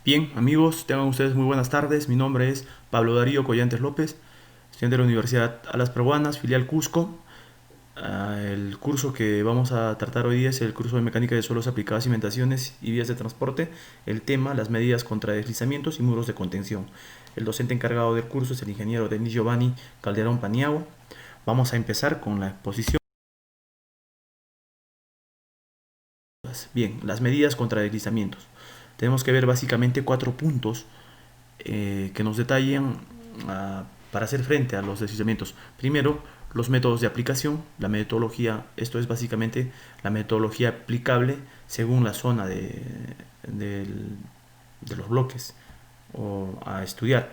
Bien, amigos, tengan ustedes muy buenas tardes. Mi nombre es Pablo Darío Collantes López, estudiante de la Universidad Alas Peruanas, filial Cusco. El curso que vamos a tratar hoy día es el curso de Mecánica de Suelos aplicadas a cimentaciones y vías de transporte. El tema, las medidas contra deslizamientos y muros de contención. El docente encargado del curso es el ingeniero Denis Giovanni Calderón Paniagua. Vamos a empezar con la exposición. Bien, las medidas contra deslizamientos. Tenemos que ver básicamente 4 puntos que nos detallan para hacer frente a los deslizamientos. Primero, los métodos de aplicación, la metodología, esto es básicamente la metodología aplicable según la zona de los bloques o a estudiar.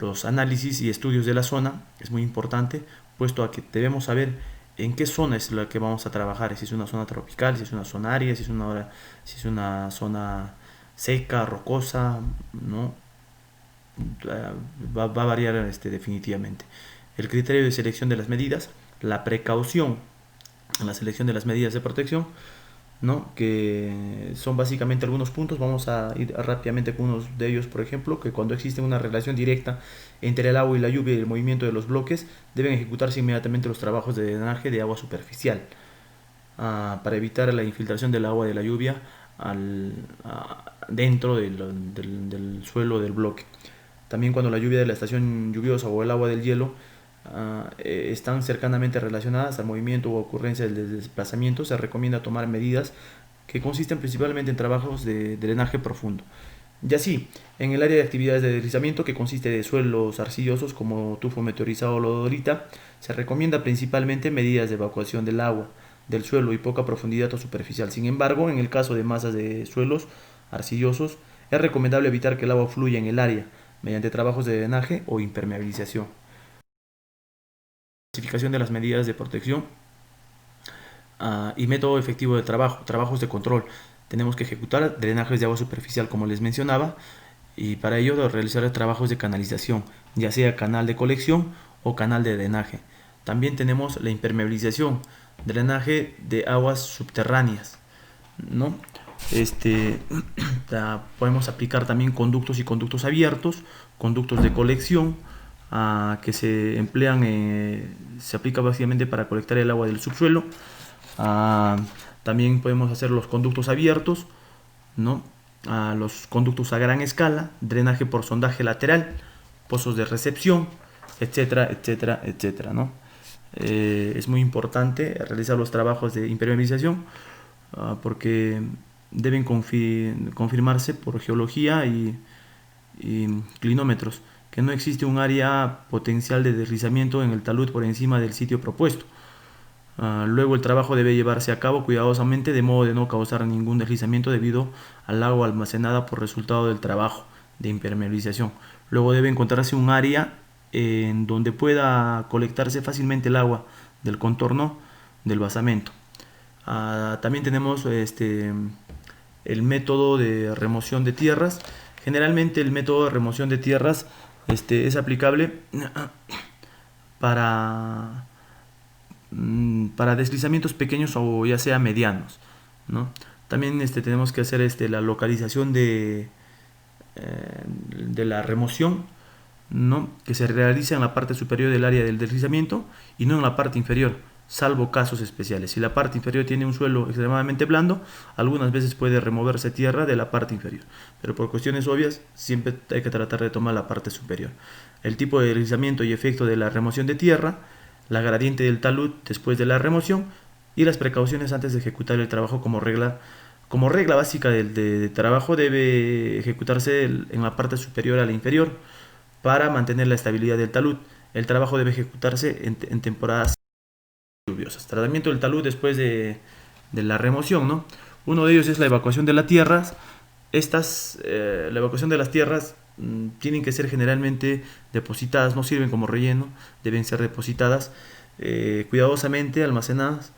Los análisis y estudios de la zona es muy importante, puesto a que debemos saber en qué zona es la que vamos a trabajar, si es una zona tropical, si es una zona árida, si es una zona seca, rocosa, ¿no? Va a variar definitivamente. El criterio de selección de las medidas, la precaución en la selección de las medidas de protección, ¿no? Que son básicamente algunos puntos. Vamos a ir rápidamente con unos de ellos. Por ejemplo, que cuando existe una relación directa entre el agua y la lluvia y el movimiento de los bloques, deben ejecutarse inmediatamente los trabajos de drenaje de agua superficial para evitar la infiltración del agua de la lluvia dentro del suelo del bloque. También cuando la lluvia de la estación lluviosa o el agua del hielo están cercanamente relacionadas al movimiento o ocurrencia del desplazamiento, se recomienda tomar medidas que consisten principalmente en trabajos de drenaje profundo. Y así, en el área de actividades de deslizamiento, que consiste de suelos arcillosos como tufo meteorizado o lodolita, se recomienda principalmente medidas de evacuación del agua del suelo y poca profundidad o superficial. Sin embargo, en el caso de masas de suelos arcillosos, es recomendable evitar que el agua fluya en el área mediante trabajos de drenaje o impermeabilización. Clasificación de las medidas de protección y método efectivo de trabajo, trabajos de control. Tenemos que ejecutar drenajes de agua superficial, como les mencionaba, y para ello realizar trabajos de canalización, ya sea canal de colección o canal de drenaje. También tenemos la impermeabilización, drenaje de aguas subterráneas, ¿no? Podemos aplicar también conductos y conductos abiertos, conductos de colección, que se emplean, se aplica básicamente para colectar el agua del subsuelo. También podemos hacer los conductos abiertos, ¿no? Los conductos a gran escala, drenaje por sondaje lateral, pozos de recepción, etcétera, etcétera, etcétera, ¿no? Es muy importante realizar los trabajos de impermeabilización porque deben confirmarse por geología y clinómetros que no existe un área potencial de deslizamiento en el talud por encima del sitio propuesto. Luego el trabajo debe llevarse a cabo cuidadosamente de modo de no causar ningún deslizamiento debido al agua almacenada por resultado del trabajo de impermeabilización. Luego debe encontrarse un área en donde pueda colectarse fácilmente el agua del contorno del basamento. También tenemos el método de remoción de tierras. Generalmente el método de remoción de tierras es aplicable para, para deslizamientos pequeños o ya sea medianos, ¿no? También tenemos que hacer la localización de la remoción, ¿no? Que se realiza en la parte superior del área del deslizamiento y no en la parte inferior, salvo casos especiales. Si la parte inferior tiene un suelo extremadamente blando, algunas veces puede removerse tierra de la parte inferior, pero por cuestiones obvias siempre hay que tratar de tomar la parte superior. El tipo de deslizamiento y efecto de la remoción de tierra, la gradiente del talud después de la remoción y las precauciones antes de ejecutar el trabajo. Como regla básica de trabajo, debe ejecutarse en la parte superior a la inferior para mantener la estabilidad del talud. El trabajo debe ejecutarse en temporadas lluviosas. Tratamiento del talud después de la remoción, ¿no? Uno de ellos es la evacuación de las tierras. La evacuación de las tierras tienen que ser generalmente depositadas, no sirven como relleno, deben ser depositadas cuidadosamente, almacenadas,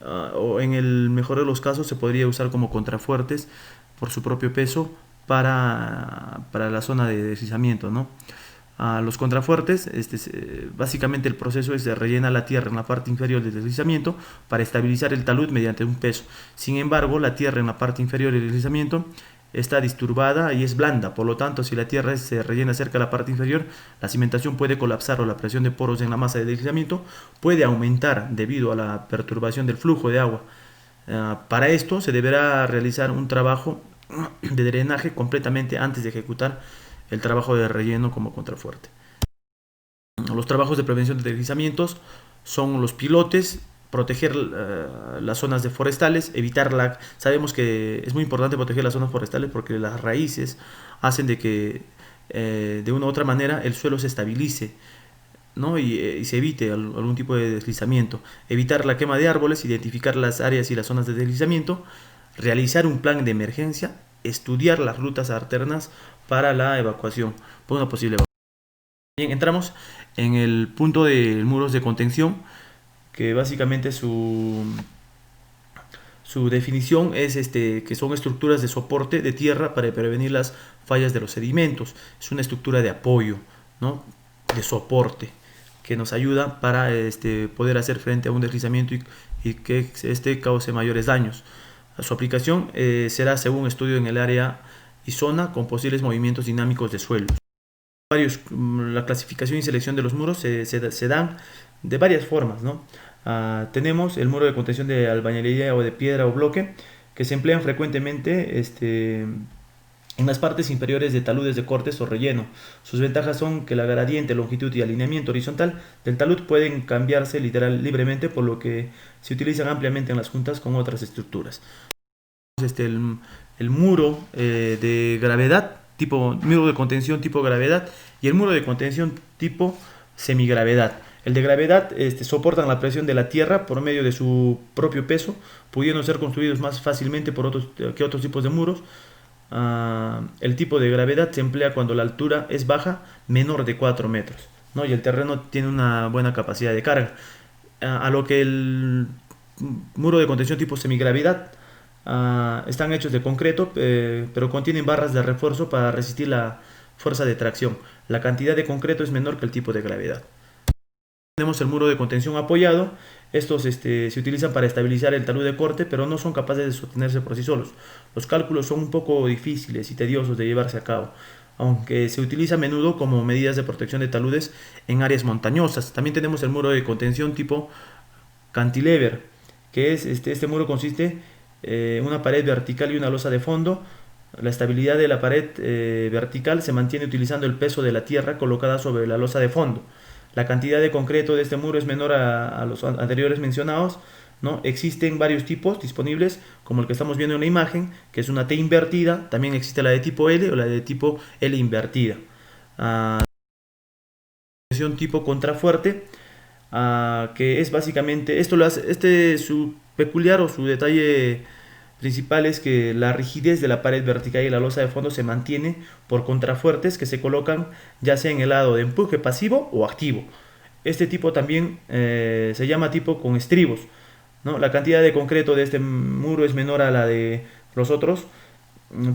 o en el mejor de los casos se podría usar como contrafuertes por su propio peso para la zona de deslizamiento, ¿no? Los contrafuertes, básicamente el proceso es de rellenar la tierra en la parte inferior del deslizamiento para estabilizar el talud mediante un peso. Sin embargo, la tierra en la parte inferior del deslizamiento está disturbada y es blanda, por lo tanto si la tierra se rellena cerca de la parte inferior, la cimentación puede colapsar o la presión de poros en la masa de deslizamiento puede aumentar debido a la perturbación del flujo de agua. Para esto se deberá realizar un trabajo de drenaje completamente antes de ejecutar el trabajo de relleno como contrafuerte. Los trabajos de prevención de deslizamientos son los pilotes, proteger las zonas de forestales, evitarla. Sabemos que es muy importante proteger las zonas forestales porque las raíces hacen de que de una u otra manera el suelo se estabilice, ¿no? Y se evite algún tipo de deslizamiento. Evitar la quema de árboles, identificar las áreas y las zonas de deslizamiento, realizar un plan de emergencia, estudiar las rutas alternas para la evacuación, por una posible evacuación. Bien, entramos en el punto de muros de contención, que básicamente su definición es que son estructuras de soporte de tierra para prevenir las fallas de los sedimentos. Es una estructura de apoyo, ¿no? De soporte que nos ayuda para poder hacer frente a un deslizamiento y que cause mayores daños. Su aplicación será según estudio en el área y zona con posibles movimientos dinámicos de suelo. La clasificación y selección de los muros se dan de varias formas, ¿no? Tenemos el muro de contención de albañilería o de piedra o bloque, que se emplean frecuentemente en las partes inferiores de taludes de cortes o relleno. Sus ventajas son que la gradiente, longitud y alineamiento horizontal del talud pueden cambiarse libremente, por lo que se utilizan ampliamente en las juntas con otras estructuras. El muro de gravedad, muro de contención tipo gravedad, y el muro de contención tipo semigravedad. El de gravedad soportan la presión de la tierra por medio de su propio peso, pudiendo ser construidos más fácilmente que otros tipos de muros. El tipo de gravedad se emplea cuando la altura es baja, menor de 4 metros, ¿no? Y el terreno tiene una buena capacidad de carga. A lo que el muro de contención tipo semigravedad están hechos de concreto, pero contienen barras de refuerzo para resistir la fuerza de tracción. La cantidad de concreto es menor que el tipo de gravedad. Tenemos el muro de contención apoyado. Estos se utilizan para estabilizar el talud de corte, pero no son capaces de sostenerse por sí solos. Los cálculos son un poco difíciles y tediosos de llevarse a cabo, aunque se utiliza a menudo como medidas de protección de taludes en áreas montañosas. También tenemos el muro de contención tipo cantilever, que es este muro consiste en una pared vertical y una losa de fondo. La estabilidad de la pared vertical se mantiene utilizando el peso de la tierra colocada sobre la losa de fondo. La cantidad de concreto de este muro es menor a los anteriores mencionados, ¿no? Existen varios tipos disponibles, como el que estamos viendo en la imagen, que es una T invertida. También existe la de tipo L o la de tipo L invertida. Tipo contrafuerte, que es básicamente, esto lo hace, su peculiar o su detalle principal es que la rigidez de la pared vertical y la losa de fondo se mantiene por contrafuertes que se colocan ya sea en el lado de empuje pasivo o activo. Este tipo también se llama tipo con estribos, ¿no? La cantidad de concreto de este muro es menor a la de los otros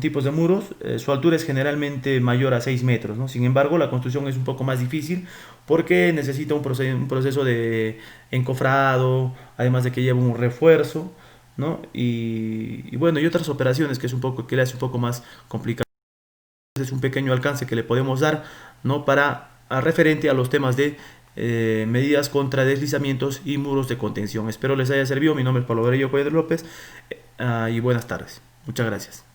tipos de muros. Su altura es generalmente mayor a 6 metros, ¿no? Sin embargo, la construcción es un poco más difícil porque necesita un proceso de encofrado, además de que lleva un refuerzo, ¿no? Y bueno, y otras operaciones que le hace un poco más complicado. Es un pequeño alcance que le podemos dar, ¿no? Referente a los temas de medidas contra deslizamientos y muros de contención. Espero les haya servido. Mi nombre es Pablo Aurelio Cuellar López y buenas tardes. Muchas gracias.